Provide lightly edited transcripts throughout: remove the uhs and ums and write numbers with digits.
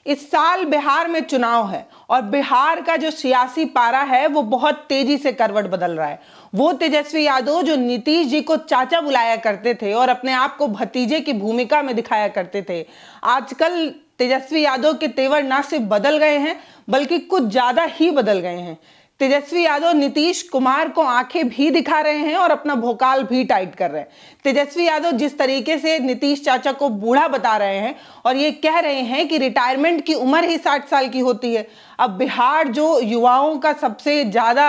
इस साल बिहार में चुनाव है और बिहार का जो सियासी पारा है वो बहुत तेजी से करवट बदल रहा है। वो तेजस्वी यादव जो नीतीश जी को चाचा बुलाया करते थे और अपने आप को भतीजे की भूमिका में दिखाया करते थे, आजकल तेजस्वी यादव के तेवर ना सिर्फ बदल गए हैं बल्कि कुछ ज्यादा ही बदल गए हैं। तेजस्वी यादव नीतीश कुमार को आंखें भी दिखा रहे हैं और अपना भोकाल भी टाइट कर रहे हैं। तेजस्वी यादव जिस तरीके से नीतीश चाचा को बूढ़ा बता रहे हैं और ये कह रहे हैं कि रिटायरमेंट की उम्र ही 60 साल की होती है। अब बिहार जो युवाओं का सबसे ज्यादा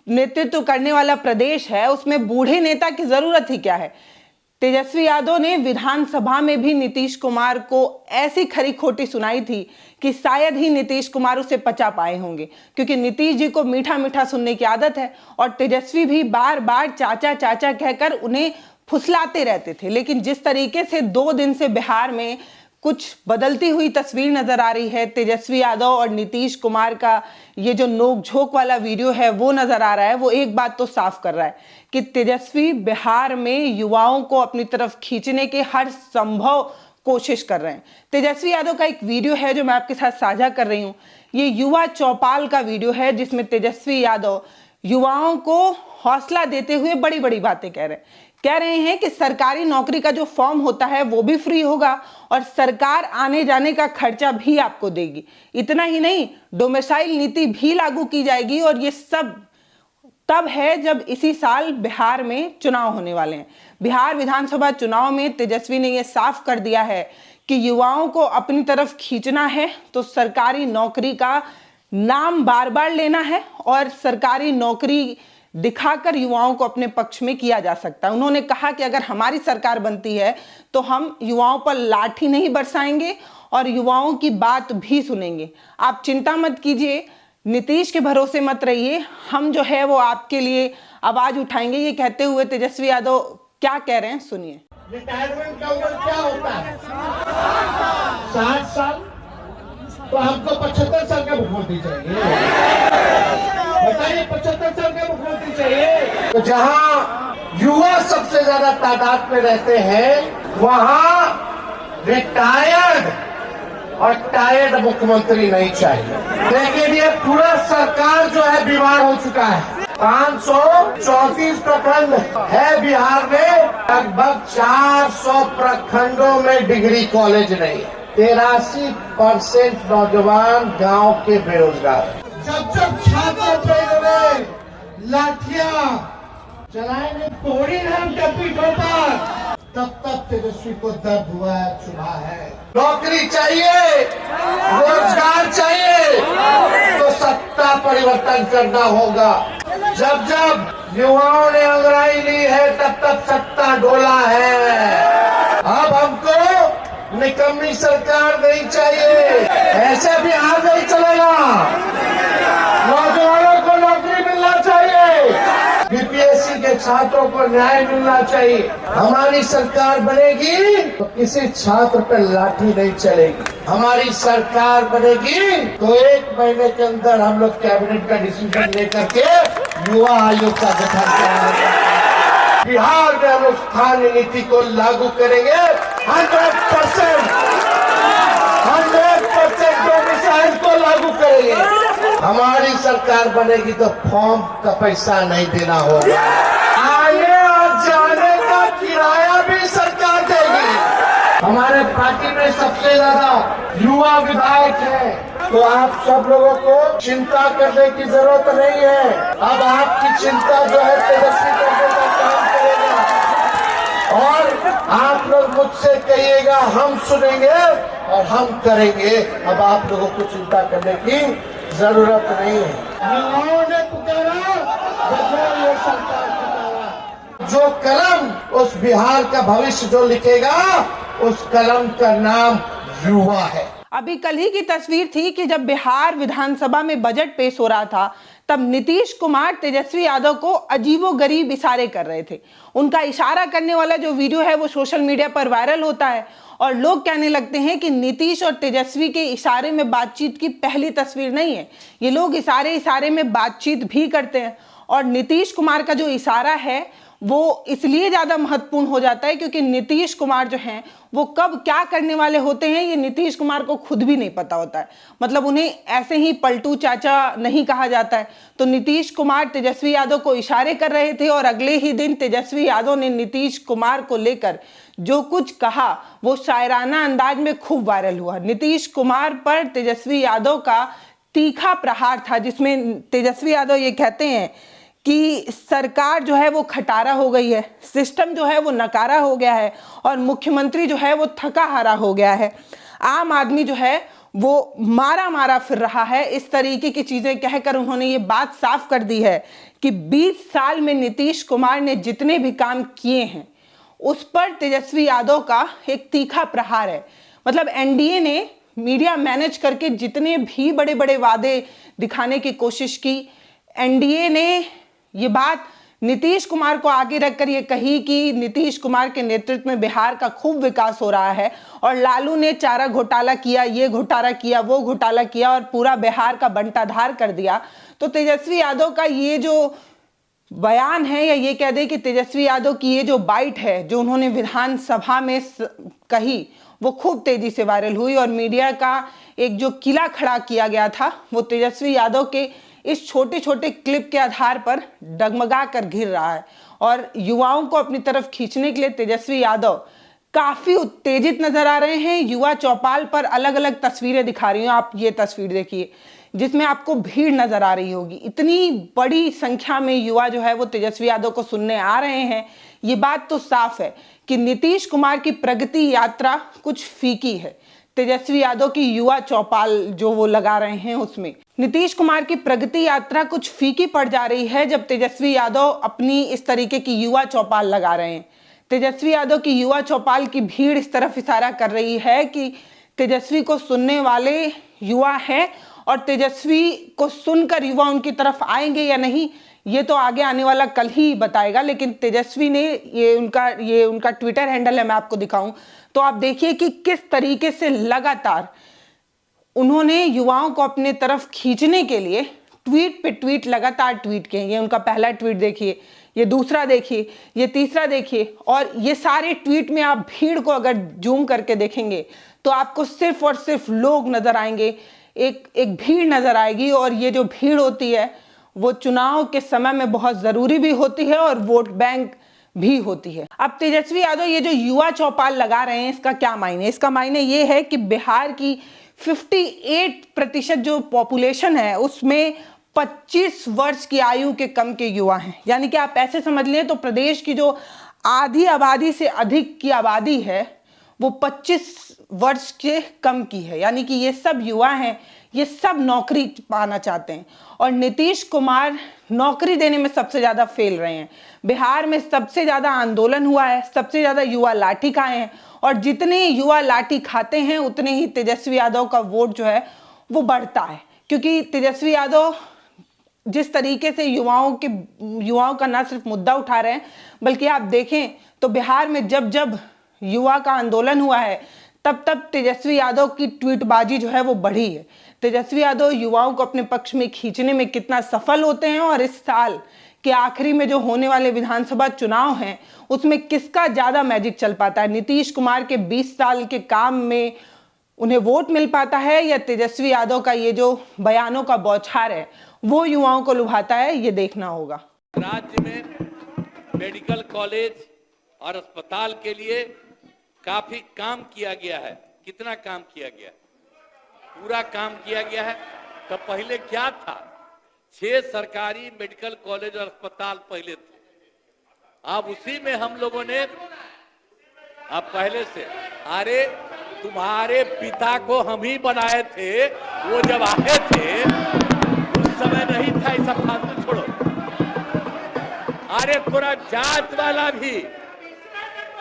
नेतृत्व करने वाला प्रदेश है, उसमें बूढ़े नेता की जरूरत ही क्या है। तेजस्वी यादव ने विधानसभा में भी नीतीश कुमार को ऐसी खरी खोटी सुनाई थी कि शायद ही नीतीश कुमार उसे पचा पाए होंगे, क्योंकि नीतीश जी को मीठा मीठा सुनने की आदत है और तेजस्वी भी बार बार चाचा चाचा कहकर उन्हें फुसलाते रहते थे। लेकिन जिस तरीके से 2 दिन से बिहार में कुछ बदलती हुई तस्वीर नजर आ रही है, तेजस्वी यादव और नीतीश कुमार का ये जो नोक-झोंक वाला वीडियो है वो नजर आ रहा है, वो एक बात तो साफ कर रहा है कि तेजस्वी बिहार में युवाओं को अपनी तरफ खींचने के हर संभव कोशिश कर रहे हैं। तेजस्वी यादव का एक वीडियो है जो मैं आपके साथ साझा कर रही हूँ। ये युवा चौपाल का वीडियो है जिसमें तेजस्वी यादव युवाओं को हौसला देते हुए बड़ी बड़ी बातें कह रहे हैं कि सरकारी नौकरी का जो फॉर्म होता है वो भी फ्री होगा और सरकार आने जाने का खर्चा भी आपको देगी। इतना ही नहीं, डोमिसाइल नीति भी लागू की जाएगी और ये सब तब है जब इसी साल बिहार में चुनाव होने वाले हैं। बिहार विधानसभा चुनाव में तेजस्वी ने यह साफ कर दिया है कि युवाओं को अपनी तरफ खींचना है तो सरकारी नौकरी का नाम बार बार लेना है और सरकारी नौकरी दिखाकर युवाओं को अपने पक्ष में किया जा सकता है। उन्होंने कहा कि अगर हमारी सरकार बनती है तो हम युवाओं पर लाठी नहीं बरसाएंगे और युवाओं की बात भी सुनेंगे। आप चिंता मत कीजिए, नीतीश के भरोसे मत रहिए, हम जो है वो आपके लिए आवाज उठाएंगे। ये कहते हुए तेजस्वी यादव क्या कह रहे हैं, सुनिए। रिटायरमेंट का उम्र क्या होता है? 60 साल। तो हमको 75 साल का मुख्यमंत्री चाहिए। बताइए, 75 साल का मुख्यमंत्री चाहिए। तो जहां युवा सबसे ज्यादा तादाद में रहते हैं वहां रिटायर्ड और टायर्ड मुख्यमंत्री नहीं चाहिए। लेकिन ये पूरा सरकार जो है बीमार हो चुका है। 534 प्रखंड है बिहार में, लगभग 400 प्रखंडों में डिग्री कॉलेज नहीं है। 83% नौजवान गांव के बेरोजगार। जब जब छात्रों पे लाठियां चलाएंगे तोड़ी हम पीठों पर, तब तब तेजस्वी को दर्द हुआ है, चुभा है। नौकरी चाहिए, रोजगार चाहिए तो सत्ता परिवर्तन करना होगा। जब जब युवाओं ने अंगड़ाई ली है तब तब सत्ता डोला है। अब हमको निकम्मी सरकार नहीं चाहिए, ऐसे बिहार नहीं चलेगा। नौजवानों को नौकरी मिलना चाहिए, बीपीएससी के छात्रों को न्याय मिलना चाहिए। हमारी सरकार बनेगी तो किसी छात्र पर लाठी नहीं चलेगी। हमारी सरकार बनेगी तो 1 महीने के अंदर हम लोग कैबिनेट का डिसीजन लेकर के युवा आयोग का गठन करेंगे। बिहार में हम स्थानीय नीति को लागू करेंगे 100% डोमिसाइल को लागू करेंगे। हमारी सरकार बनेगी तो फॉर्म का पैसा नहीं देना होगा। आने और जाने का किराया भी सरकार देगी। हमारे पार्टी में सबसे ज्यादा युवा विधायक है, तो आप सब लोगों को चिंता करने की जरूरत नहीं है। अब आपकी चिंता जो है तेजस्वी करने का काम करेगा और आप लोग मुझसे कहिएगा, हम सुनेंगे और हम करेंगे। अब आप लोगों को चिंता करने की जरूरत नहीं है। युवाओं ने पुकारा, ये सरकार पुकारा। जो कलम उस बिहार का भविष्य जो लिखेगा, उस कलम का नाम युवा है। अभी कल ही की तस्वीर थी कि जब बिहार विधानसभा में बजट पेश हो रहा था तब नीतीश कुमार तेजस्वी यादव को अजीबोगरीब इशारे कर रहे थे। उनका इशारा करने वाला जो वीडियो है वो सोशल मीडिया पर वायरल होता है और लोग कहने लगते हैं कि नीतीश और तेजस्वी के इशारे में बातचीत की पहली तस्वीर नहीं है। ये लोग इशारे में बातचीत भी करते हैं और नीतीश कुमार का जो इशारा है वो इसलिए ज़्यादा महत्वपूर्ण हो जाता है क्योंकि नीतीश कुमार जो हैं वो कब क्या करने वाले होते हैं ये नीतीश कुमार को खुद भी नहीं पता होता है। मतलब उन्हें ऐसे ही पलटू चाचा नहीं कहा जाता है। तो नीतीश कुमार तेजस्वी यादव को इशारे कर रहे थे और अगले ही दिन तेजस्वी यादव ने नीतीश कुमार को लेकर जो कुछ कहा वो शायराना अंदाज में खूब वायरल हुआ। नीतीश कुमार पर तेजस्वी यादव का तीखा प्रहार था जिसमें तेजस्वी यादव ये कहते हैं कि सरकार जो है वो खटारा हो गई है, सिस्टम जो है वो नकारा हो गया है और मुख्यमंत्री जो है वो थका हारा हो गया है, आम आदमी जो है वो मारा मारा फिर रहा है। इस तरीके की चीज़ें कहकर उन्होंने ये बात साफ कर दी है कि 20 साल में नीतीश कुमार ने जितने भी काम किए हैं उस पर तेजस्वी यादव का एक तीखा प्रहार है। मतलब एनडीए ने मीडिया मैनेज करके जितने भी बड़े बड़े वादे दिखाने की कोशिश की, एनडीए ने ये बात नीतीश कुमार को आगे रखकर ये कही कि नीतीश कुमार के नेतृत्व में बिहार का खूब विकास हो रहा है और लालू ने चारा घोटाला किया, ये घोटाला किया, वो घोटाला किया और पूरा बिहार का बंटाधार कर दिया। तो तेजस्वी यादव का ये जो बयान है या ये कह दे कि तेजस्वी यादव की ये जो बाइट है जो उन्होंने विधानसभा में कही वो खूब तेजी से वायरल हुई और मीडिया का एक जो किला खड़ा किया गया था वो तेजस्वी यादव के इस छोटे छोटे क्लिप के आधार पर डगमगा कर घिर रहा है। और युवाओं को अपनी तरफ खींचने के लिए तेजस्वी यादव काफी उत्तेजित नजर आ रहे हैं। युवा चौपाल पर अलग अलग तस्वीरें दिखा रही हूँ, आप ये तस्वीर देखिए जिसमें आपको भीड़ नजर आ रही होगी। इतनी बड़ी संख्या में युवा जो है वो तेजस्वी यादव को सुनने आ रहे हैं। ये बात तो साफ है कि नीतीश कुमार की प्रगति यात्रा कुछ फीकी है। तेजस्वी यादव की युवा चौपाल जो वो लगा रहे हैं उसमें नीतीश कुमार की प्रगति यात्रा कुछ फीकी पड़ जा रही है जब तेजस्वी यादव अपनी इस तरीके की युवा चौपाल लगा रहे हैं। तेजस्वी यादव की युवा चौपाल की भीड़ इस तरफ इशारा कर रही है कि तेजस्वी को सुनने वाले युवा हैं और तेजस्वी को सुनकर युवा उनकी तरफ आएंगे या नहीं ये तो आगे आने वाला कल ही बताएगा। लेकिन तेजस्वी ने ये उनका ट्विटर हैंडल है, मैं आपको दिखाऊं तो आप देखिए कि किस तरीके से लगातार उन्होंने युवाओं को अपने तरफ खींचने के लिए ट्वीट पे ट्वीट लगातार ट्वीट किए। ये उनका पहला ट्वीट देखिए, ये दूसरा देखिए, ये तीसरा देखिए और ये सारे ट्वीट में आप भीड़ को अगर जूम करके देखेंगे तो आपको सिर्फ और सिर्फ लोग नजर आएंगे, एक भीड़ नजर आएगी। और ये जो भीड़ होती है वो चुनाव के समय में बहुत जरूरी भी होती है और वोट बैंक भी होती है। अब तेजस्वी यादव ये जो युवा चौपाल लगा रहे हैं इसका क्या मायने? इसका मायने ये है कि बिहार की 58% जो पॉपुलेशन है उसमें 25 वर्ष की आयु के कम के युवा हैं। यानी कि आप ऐसे समझ लें तो प्रदेश की जो आधी आबादी से अधिक की आबादी है वो 25 वर्ष के कम की है। यानी कि ये सब युवा हैं, ये सब नौकरी पाना चाहते हैं और नीतीश कुमार नौकरी देने में सबसे ज़्यादा फेल रहे हैं। बिहार में सबसे ज़्यादा आंदोलन हुआ है, सबसे ज़्यादा युवा लाठी खाए हैं और जितने युवा लाठी खाते हैं उतने ही तेजस्वी यादव का वोट जो है वो बढ़ता है। क्योंकि तेजस्वी यादव जिस तरीके से युवाओं का ना सिर्फ मुद्दा उठा रहे हैं बल्कि आप देखें तो बिहार में जब जब युवा का आंदोलन हुआ है तब तब तेजस्वी यादव की ट्वीटबाजी जो है वो बढ़ी है। तेजस्वी यादव युवाओं को अपने पक्ष में खींचने में कितना सफल होते हैं और इस साल के आखिरी में जो होने वाले विधानसभा चुनाव हैं उसमें किसका ज़्यादा मैजिक चल पाता है? नीतीश कुमार के 20 साल के काम में उन्हें वोट मिल पाता है या तेजस्वी यादव का ये जो बयानों का बौछार है वो युवाओं को लुभाता है? ये देखना होगा। राज्य में मेडिकल कॉलेज और अस्पताल के लिए काफी काम किया गया है। कितना काम किया गया? पूरा काम किया गया है। तो पहले क्या था? 6 सरकारी मेडिकल कॉलेज और अस्पताल पहले थे। अब उसी में हम लोगों ने अब पहले से, अरे तुम्हारे पिता को हम ही बनाए थे, वो जब आए थे उस समय नहीं था। ये सब फालतू छोड़ो। अरे थोड़ा जात वाला भी,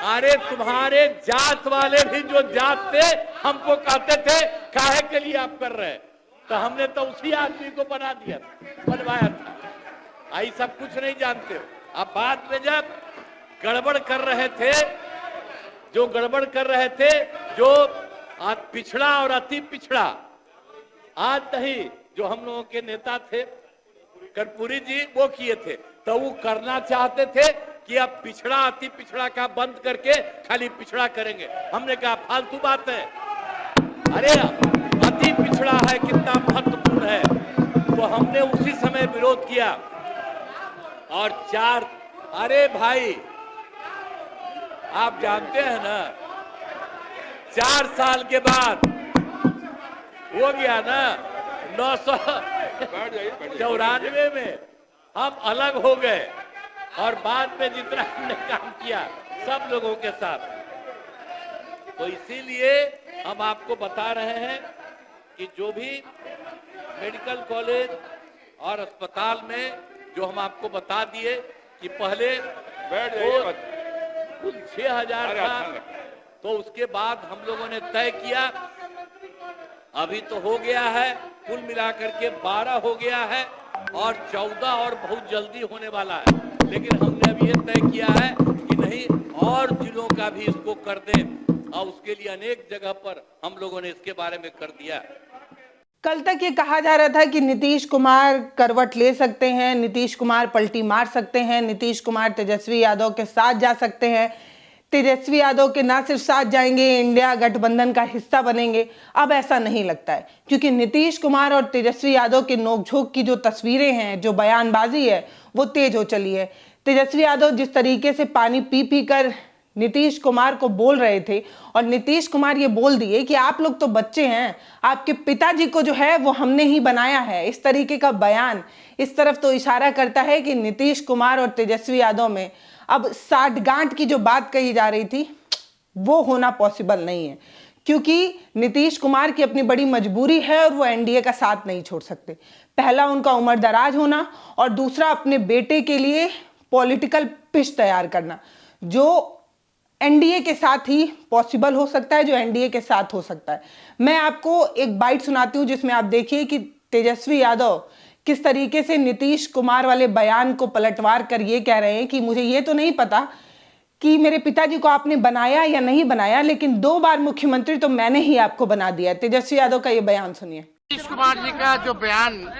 अरे तुम्हारे जात वाले भी जो जात थे हमको कहते थे काहे के लिए आप कर रहे हैं, तो हमने तो उसी आदमी को बनवाया था। आई सब कुछ नहीं जानते हो। अब बाद में जब गड़बड़ कर रहे थे, जो गड़बड़ कर रहे थे, जो आज पिछड़ा और अति पिछड़ा, आज नहीं, जो हम लोगों के नेता थे कर्पूरी जी वो किए थे, तो वो करना चाहते थे कि अब पिछड़ा अति पिछड़ा का बंद करके खाली पिछड़ा करेंगे। हमने कहा फालतू बात है, अरे अति पिछड़ा है कितना महत्वपूर्ण है, तो हमने उसी समय विरोध किया। और अरे भाई आप जानते हैं ना, 4 साल के बाद हो गया ना 994 में हम अलग हो गए, और बाद में जितना हमने काम किया सब लोगों के साथ, तो इसीलिए हम आपको बता रहे हैं कि जो भी मेडिकल कॉलेज और अस्पताल में जो हम आपको बता दिए कि पहले कुल 6000 था, तो उसके बाद हम लोगों ने तय किया, अभी तो हो गया है, कुल मिलाकर के 12 हो गया है और 14 और बहुत जल्दी होने वाला है। लेकिन हमने अभी ये तय किया है कि नहीं, और जिलों का भी इसको कर दें, और उसके लिए अनेक जगह पर हम लोगों ने इसके बारे में कर दिया। कल तक ये कहा जा रहा था कि नीतीश कुमार करवट ले सकते हैं, नीतीश कुमार पलटी मार सकते हैं, नीतीश कुमार तेजस्वी यादव के साथ जा सकते हैं, तेजस्वी यादव के ना सिर्फ साथ जाएंगे, इंडिया गठबंधन का हिस्सा बनेंगे। अब ऐसा नहीं लगता है, क्योंकि नीतीश कुमार और तेजस्वी यादव के नोकझोंक की जो तस्वीरें हैं, जो बयानबाजी है, वो तेज हो चली है। तेजस्वी यादव जिस तरीके से पानी पी पी कर नीतीश कुमार को बोल रहे थे, और नीतीश कुमार ये बोल दिए कि आप लोग तो बच्चे हैं, आपके पिताजी को जो है वो हमने ही बनाया है। इस तरीके का बयान इस तरफ तो इशारा करता है कि नीतीश कुमार और तेजस्वी यादव में अब साठगांठ की जो बात कही जा रही थी वो होना पॉसिबल नहीं है, क्योंकि नीतीश कुमार की अपनी बड़ी मजबूरी है और वो एनडीए का साथ नहीं छोड़ सकते। पहला उनका उम्र दराज होना, और दूसरा अपने बेटे के लिए पॉलिटिकल पिच तैयार करना, जो एनडीए के साथ ही पॉसिबल हो सकता है, जो एनडीए के साथ हो सकता है। मैं आपको एक बाइट सुनाती हूं जिसमें आप देखिए कि तेजस्वी यादव किस तरीके से नीतीश कुमार वाले बयान को पलटवार कर ये कह रहे हैं कि मुझे ये तो नहीं पता कि मेरे पिताजी को आपने बनाया या नहीं बनाया, लेकिन 2 बार मुख्यमंत्री तो मैंने ही आपको बना दिया। तेजस्वी यादव का ये बयान सुनिए। नीतीश कुमार जी का जो बयान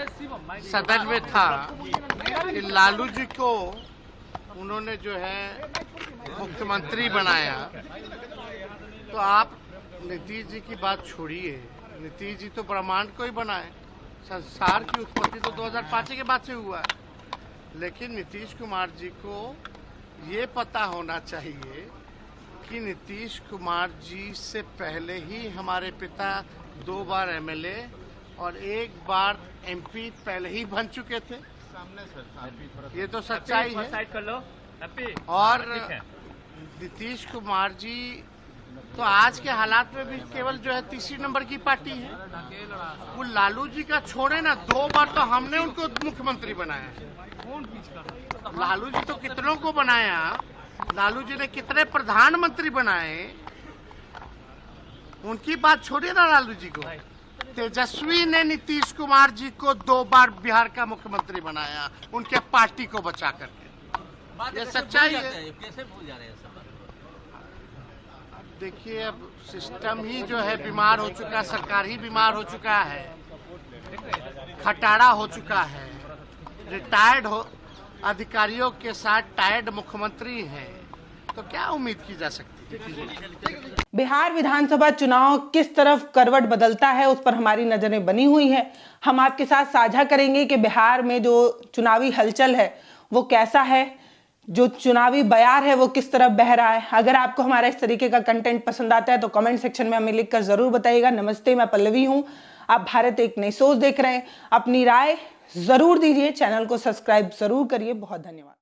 सदन में था कि लालू जी को उन्होंने जो है मुख्यमंत्री बनाया, तो आप नीतीश जी की बात छोड़िए, नीतीश जी तो ब्रह्मांड को ही बनाए, संसार की उत्पत्ति तो 2005 के बाद से हुआ है। लेकिन नीतीश कुमार जी को ये पता होना चाहिए कि नीतीश कुमार जी से पहले ही हमारे पिता 2 बार एमएलए और 1 बार एमपी पहले ही बन चुके थे। ये तो सच्चाई है। और नीतीश कुमार जी तो आज के हालात में भी केवल जो है तीसरी नंबर की पार्टी है। वो लालू जी का छोड़े ना, 2 बार तो हमने उनको मुख्यमंत्री बनाया। लालू जी तो कितनों को बनाया, लालू जी ने कितने प्रधानमंत्री बनाए, उनकी बात छोड़िए ना लालू जी को। तेजस्वी ने नीतीश कुमार जी को 2 बार बिहार का मुख्यमंत्री बनाया, उनके पार्टी को बचा करके। ये सच्चाई है। कैसे भूल जा रहे हैं सब? देखिए, अब सिस्टम ही जो है बीमार हो चुका, सरकार ही बीमार हो चुका है, खटारा हो चुका है, रिटायर्ड हो अधिकारियों के साथ टायर्ड मुख्यमंत्री हैं, तो क्या उम्मीद की जा सकती है। बिहार विधानसभा चुनाव किस तरफ करवट बदलता है उस पर हमारी नजरें बनी हुई है। हम आपके साथ साझा करेंगे कि बिहार में जो चुनावी हलचल है वो कैसा है, जो चुनावी बयार है वो किस तरफ बह रहा है। अगर आपको हमारा इस तरीके का कंटेंट पसंद आता है तो कमेंट सेक्शन में हमें लिखकर जरूर बताइएगा। नमस्ते, मैं पल्लवी हूं, आप भारत एक नई सोच देख रहे हैं। अपनी राय जरूर दीजिए, चैनल को सब्सक्राइब जरूर करिए। बहुत धन्यवाद।